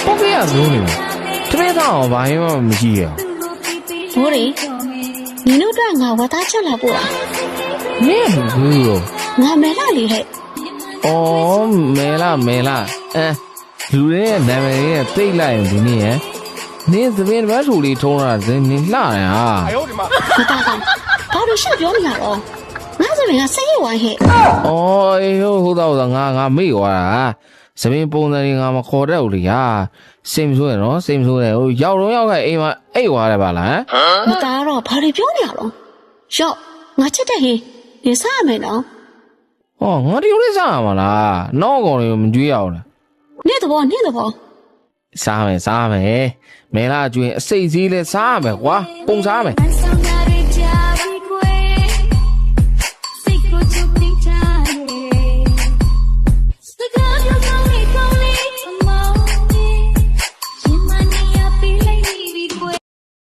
ပေါက်ပြရလို့နေတပည့်သားဘာမှမရှိရဘိုးလေနင်တို့ကငါဝတ်သားချက်လာပို့อ่ะမင်းဘူးရောငါမဲလာလေဟဲ့အော်မဲလာလူရဲ့နာမည်ရဲ့တိတ်လိုက်ရင်ဒီနေ့နင်းသမင်းတပတ်ထူလေးထုံးတာနင်းလှရဟာ哎呦我的妈我大哥ဘာလို့ရှက်ပြောနေရတော့ငါသမင်းကစိတ်ရဝိုင်းဟဲ့အော်အေးဟုတ်တော့ငါမေ့သွားတာသမင်းပုံစံငါမခေါ်တတ်ဘူးလေဟာစိတ်မဆိုးရနော်စိတ်မဆိုးတယ်ဟိုရောက်တော့ရောက်ခဲ့အိမ်မှာအိတ်သွားတယ်ပါလားမသားတော့ဘာတွေပြောနေရတော့ရော့ငါချက်တဲ့ဟင်းနေစားရမယ်နော်ဟောငါဒီလိုစားရမှာလားနောက်ကောင်လေးမကြွေးရအောင်လားနေ့တော့စားမယ်မဲလာကျွင်းအစိတ်စည်းလဲစားရမယ်ကွာပုံစားမယ်